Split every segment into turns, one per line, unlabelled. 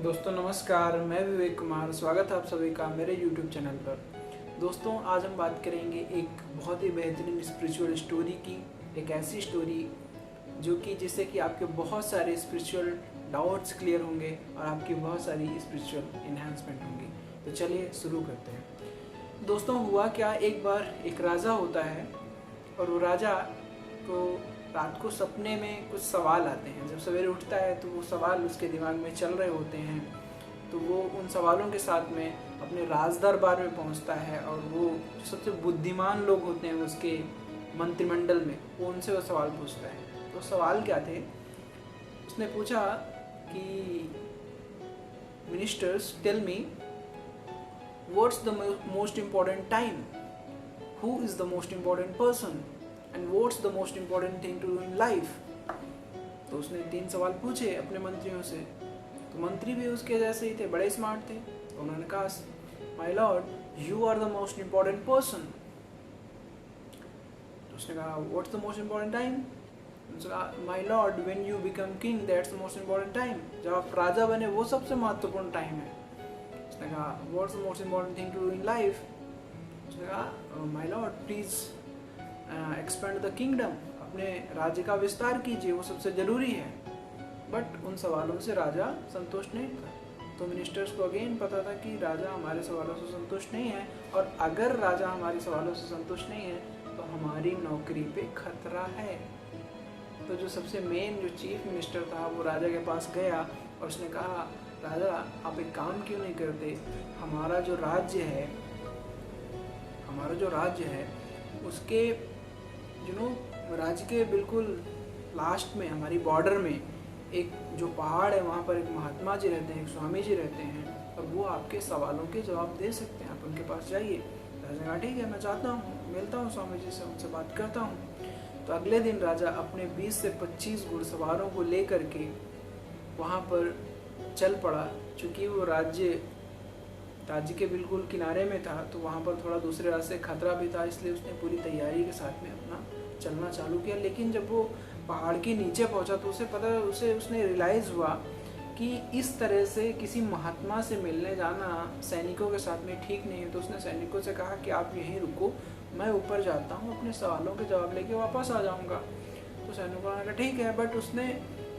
दोस्तों नमस्कार, मैं विवेक कुमार। स्वागत है आप सभी का मेरे YouTube चैनल पर। दोस्तों आज हम बात करेंगे एक बहुत ही बेहतरीन स्पिरिचुअल स्टोरी की। एक ऐसी स्टोरी जो कि जिससे कि आपके बहुत सारे स्पिरिचुअल डाउट्स क्लियर होंगे और आपकी बहुत सारी स्पिरिचुअल इन्हांसमेंट होंगी। तो चलिए शुरू करते हैं। दोस्तों हुआ क्या, एक बार एक राजा होता है और वो राजा को रात को सपने में कुछ सवाल आते हैं। जब सवेरे उठता है तो वो सवाल उसके दिमाग में चल रहे होते हैं, तो वो उन सवालों के साथ में अपने राज दरबार में पहुंचता है और वो जो सबसे बुद्धिमान लोग होते हैं उसके मंत्रिमंडल में, वो उनसे वो सवाल पूछता है। तो सवाल क्या थे, उसने पूछा कि ministers tell me what's the most important time, who is the most important person and what's the most important thing to do in life. तो उसने 3 सवाल पूछे अपने मंत्रियों से। तो मंत्री भी उसके जैसे ही थे, बड़े स्मार्ट थे। तो उन्होंने कहा, my lord you are the most important person. तो उसने कहा, what's the most important time? My lord when you become king that's the most important time. जब आप राजा बने वो सबसे महत्वपूर्ण टाइम है। उसने कहा, what's the most important thing to do in life? उसने कहा, my lord please expand the kingdom, अपने राज्य का विस्तार कीजिए, वो सबसे ज़रूरी है। बट उन सवालों से राजा संतुष्ट नहीं था। तो मिनिस्टर्स को अगेन पता था कि राजा हमारे सवालों से संतुष्ट नहीं है, और अगर राजा हमारे सवालों से संतुष्ट नहीं है तो हमारी नौकरी पे खतरा है। तो जो सबसे मेन जो चीफ मिनिस्टर था वो राजा के पास गया और उसने कहा, राजा आप एक काम क्यों नहीं करते, हमारा जो राज्य है उसके राज्य के बिल्कुल लास्ट में हमारी बॉर्डर में एक जो पहाड़ है वहाँ पर एक महात्मा जी रहते हैं, एक स्वामी जी रहते हैं, और वो आपके सवालों के जवाब दे सकते हैं, आप उनके पास जाइए। राजा ने कहा, ठीक है मैं चाहता हूँ, मिलता हूँ स्वामी जी से, उनसे बात करता हूँ। तो अगले दिन राजा अपने 20 से 25 घुड़सवारों को लेकर के वहाँ पर चल पड़ा। चूँकि वो राज्य के बिल्कुल किनारे में था, तो वहाँ पर थोड़ा दूसरे रास्ते खतरा भी था, इसलिए उसने पूरी तैयारी के साथ में अपना चलना चालू किया। लेकिन जब वो पहाड़ के नीचे पहुँचा तो उसने रियलाइज़ हुआ कि इस तरह से किसी महात्मा से मिलने जाना सैनिकों के साथ में ठीक नहीं है। तो उसने सैनिकों से कहा कि आप यहीं रुको, मैं ऊपर जाता हूँ, अपने सवालों के जवाब लेके वापस आ जाऊँगा। तो सैनिकों ने कहा ठीक है, बट उसने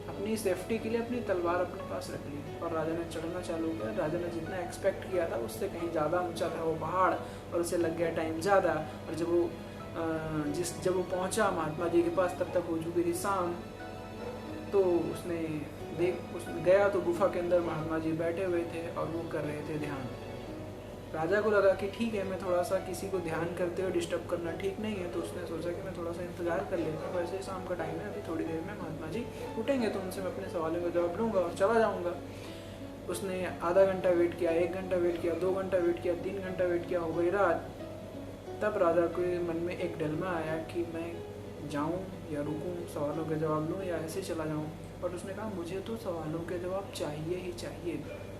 अपनी सेफ्टी के लिए अपनी तलवार अपने पास रख ली और राजा ने चढ़ना चालू किया। राजा ने जितना एक्सपेक्ट किया था उससे कहीं ज़्यादा ऊंचा था वो पहाड़, और उसे लग गया टाइम ज़्यादा। और जब वो पहुंचा महात्मा जी के पास, तब तक हो चुकी थी शाम। तो उसने गया तो गुफा के अंदर महात्मा जी बैठे हुए थे और वो कर रहे थे ध्यान। राजा को लगा कि ठीक है, मैं थोड़ा सा किसी को ध्यान करते हुए डिस्टर्ब करना ठीक नहीं है। तो उसने सोचा कि मैं थोड़ा सा इंतज़ार कर लेता हूँ, वैसे ही शाम का टाइम है, अभी थोड़ी देर में महात्मा जी उठेंगे तो उनसे मैं अपने सवालों का जवाब लूँगा और चला जाऊँगा। उसने आधा घंटा वेट किया, 1 घंटा वेट किया, 2 घंटा वेट किया, 3 घंटा वेट किया, हो गई रात। तब राजा के मन में एक डिलेमा आया कि मैं जाऊँ या रुकूँ, सवालों के जवाब लूँ या ऐसे चला जाऊँ। और उसने कहा, मुझे तो सवालों के जवाब चाहिए ही चाहिए।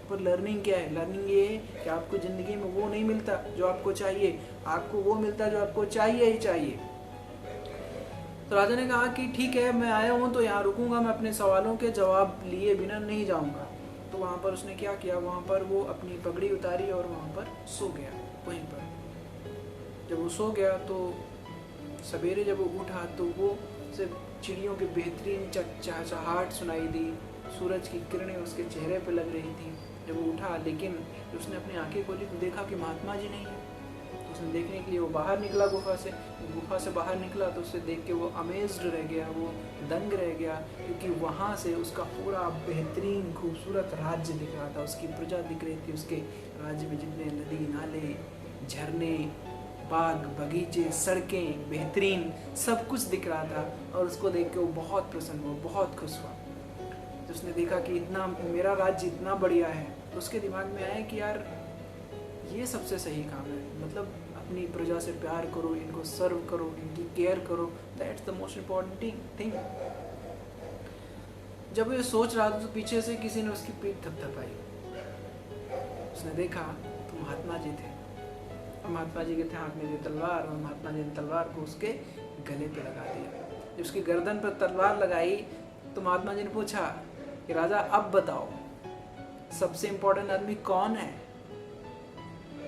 पर लर्निंग क्या है? लर्निंग ये है कि आपको ज़िंदगी में वो नहीं मिलता जो आपको चाहिए, आपको वो मिलता जो आपको चाहिए ही चाहिए। तो राजा ने कहा कि ठीक है, मैं आया हूँ तो यहाँ रुकूंगा, मैं अपने सवालों के जवाब लिए बिना नहीं जाऊँगा। तो वहाँ पर उसने क्या किया, वहाँ पर वो अपनी पगड़ी उतारी और वहाँ पर सो गया। वहीं पर जब वो सो गया तो सवेरे जब वो उठा तो वो सिर्फ चिड़ियों की बेहतरीन चहचहाहट सुनाई दी, सूरज की किरणें उसके चेहरे पर लग रही थी जब वो उठा। लेकिन उसने अपनी आंखें खोली तो देखा कि महात्मा जी नहीं है। तो उसने देखने के लिए वो बाहर निकला गुफा से बाहर निकला तो उसे देख के वो अमेज्ड रह गया, वो दंग रह गया, क्योंकि वहाँ से उसका पूरा बेहतरीन खूबसूरत राज्य दिख रहा था, उसकी प्रजा दिख रही थी, उसके राज्य में जितने नदी नाले झरने बाग बगीचे सड़कें बेहतरीन सब कुछ दिख रहा था। और उसको देख के वो बहुत प्रसन्न हुआ, बहुत खुश हुआ। तो उसने देखा कि इतना मेरा राज्य इतना बढ़िया है, तो उसके दिमाग में आया कि यार ये सबसे सही काम है, मतलब अपनी प्रजा से प्यार करो, इनको सर्व करो, इनकी केयर करो, that's the most important thing. जब ये सोच रहा था तो पीछे से किसी ने उसकी पीठ थपथपाई। उसने देखा तो महात्मा जी थे, और महात्मा जी के थे हाथ में जो तलवार, और महात्मा जी ने तलवार को उसके गले पे लगा दिया। जब उसकी गर्दन पर तलवार लगाई तो महात्मा जी ने पूछा कि राजा अब बताओ सबसे इम्पोर्टेंट आदमी कौन है,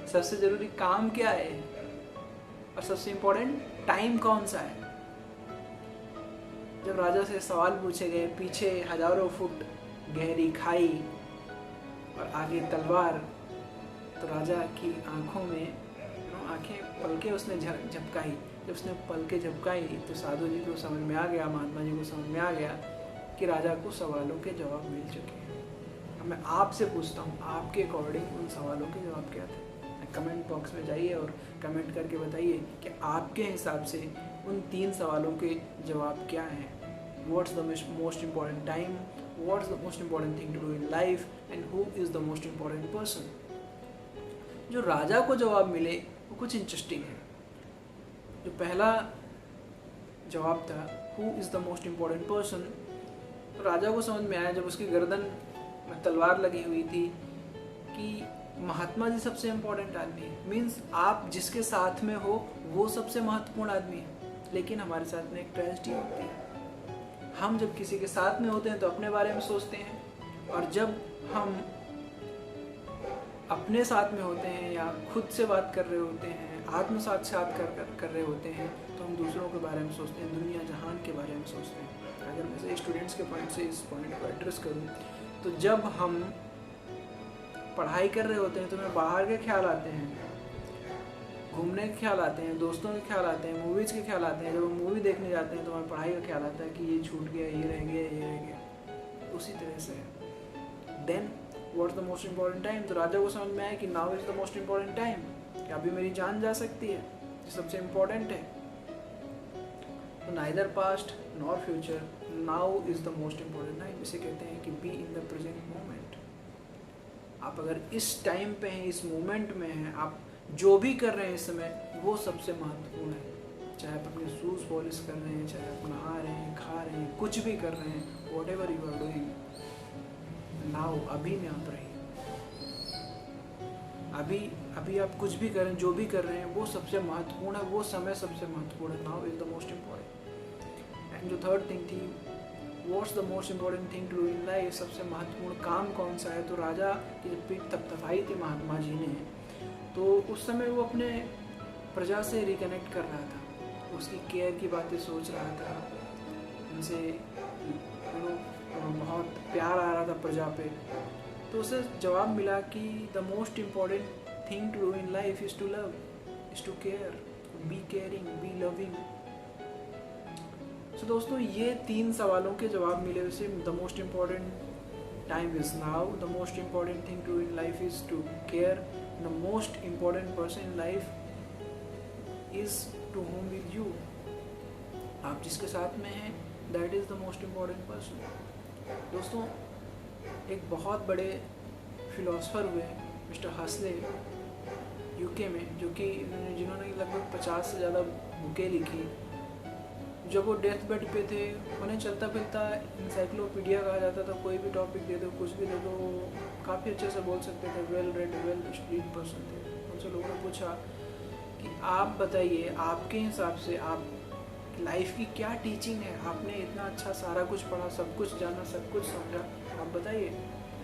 सबसे जरूरी काम क्या है, और सबसे इम्पोर्टेंट टाइम कौन सा है। जब राजा से सवाल पूछे गए, पीछे हजारों फुट गहरी खाई और आगे तलवार, तो राजा की आंखों में आंखें पलके उसने झपकाई। जब उसने पलके झपकाई तो साधु जी को समझ में आ गया, महात्मा जी को समझ में आ गया कि राजा को सवालों के जवाब मिल चुके हैं। अब मैं आपसे पूछता हूँ, आपके अकॉर्डिंग उन सवालों के जवाब क्या थे? कमेंट बॉक्स में जाइए और कमेंट करके बताइए कि आपके हिसाब से उन 3 सवालों के जवाब क्या हैं। What's the most important time? What's the most important thing to do in life? And who is the most important person? जो राजा को जवाब मिले वो कुछ इंटरेस्टिंग है। जो पहला जवाब था Who is the most important person? तो राजा को समझ में आया जब उसकी गर्दन में तलवार लगी हुई थी कि महात्मा जी सबसे इम्पोर्टेंट आदमी है। मीन्स आप जिसके साथ में हो वो सबसे महत्वपूर्ण आदमी है। लेकिन हमारे साथ में एक ट्रेजेडी होती है, हम जब किसी के साथ में होते हैं तो अपने बारे में सोचते हैं, और जब हम अपने साथ में होते हैं या खुद से बात कर रहे होते हैं, आत्म साक्षात कर रहे होते हैं, तो हम दूसरों के बारे में सोचते हैं, दुनिया जहान के बारे में सोचते हैं। अगर मैं से स्टूडेंट्स के पॉइंट से इस पॉइंट को एड्रेस करूँ तो जब हम पढ़ाई कर रहे होते हैं तो हमें बाहर के ख्याल आते हैं, घूमने के ख्याल आते हैं, दोस्तों के ख्याल आते हैं, मूवीज़ के ख्याल आते हैं। जब हम मूवी देखने जाते हैं तो हमें पढ़ाई का ख्याल आता है कि ये छूट गया, ये रह गया, ये रह गया। उसी तरह से then what's the most important time? तो राजा को समझ में आया कि now is the most important time, कि अभी मेरी जान जा सकती है, ये सबसे इम्पॉर्टेंट है। तो neither past nor future, now is the most important time. इसे कहते हैं कि be in the present moment. आप अगर इस टाइम पे हैं, इस मोमेंट में हैं, आप जो भी कर रहे हैं इस समय वो सबसे महत्वपूर्ण है। चाहे आप अपने शूज़ पॉलिश कर रहे हैं, चाहे आप नहा रहे हैं, खा रहे हैं, कुछ भी कर रहे हैं, whatever you are doing, now अभी में आप रहिए। अभी आप कुछ भी करें, जो भी कर रहे हैं वो सबसे महत्वपूर्ण है, वो समय सबसे महत्वपूर्ण है। Now is the most important. And जो थर्ड थिंग थी, what's the most important thing to do in life, सबसे महत्वपूर्ण काम कौन सा है? तो राजा की जब पीठ थपथपाई थी महात्मा जी ने, तो उस समय वो अपने प्रजा से रिकनेक्ट कर रहा था, उसकी केयर की बातें सोच रहा था, उनसे बहुत प्यार आ रहा था प्रजा पे। तो उसे जवाब मिला कि the most important thing to do in life is to love, is to care, be caring, be loving. तो दोस्तों ये 3 सवालों के जवाब मिले उसे। The most important time is now, the most important thing to do in life is to care, the most important person in life is to home with you. आप जिसके साथ में हैं that is the most important person. दोस्तों एक बहुत बड़े philosopher हुए मिस्टर हसले यूके में, जो कि जिन्होंने लगभग 50 से ज़्यादा बुकें लिखी। जब वो डेथ बेड पे थे, उन्हें चलता फिरता इंसाइक्लोपीडिया कहा जाता था। कोई भी टॉपिक दे दो, कुछ भी दे दो, काफ़ी अच्छे से बोल सकते थे। Well read, well studied person थे। उनसे लोगों ने पूछा कि आप बताइए, आपके हिसाब से आप लाइफ की क्या टीचिंग है? आपने इतना अच्छा सारा कुछ पढ़ा, सब कुछ जाना, सब कुछ समझा, आप बताइए।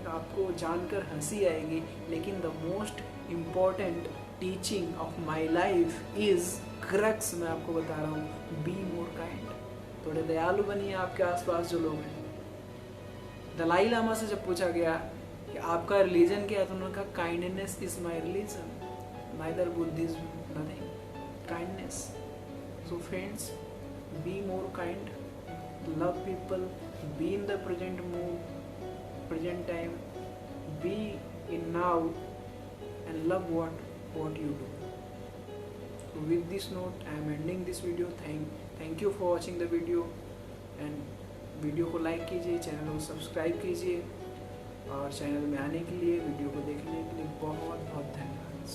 आपको जानकर हंसी आएगी, लेकिन the most important teaching of my life is crux. मैं आपको बता रहा हूँ, बी मोर काइंड। थोड़े दयालु बनिए आपके आसपास जो लोग हैं। दलाई लामा से जब पूछा गया कि आपका रिलीजन क्या है, तो उन्होंने कहा kindness is my religion, neither Buddhism, nothing, kindness. So friends, be more kind, love people, be in the present mood, present time, be in now, and love what you do. So with this note I am ending this video. Thank you for watching the video, and video को like कीजिए, channel को subscribe कीजिए, और channel में आने के लिए, video को देखने के लिए बहुत बहुत धन्यवाद।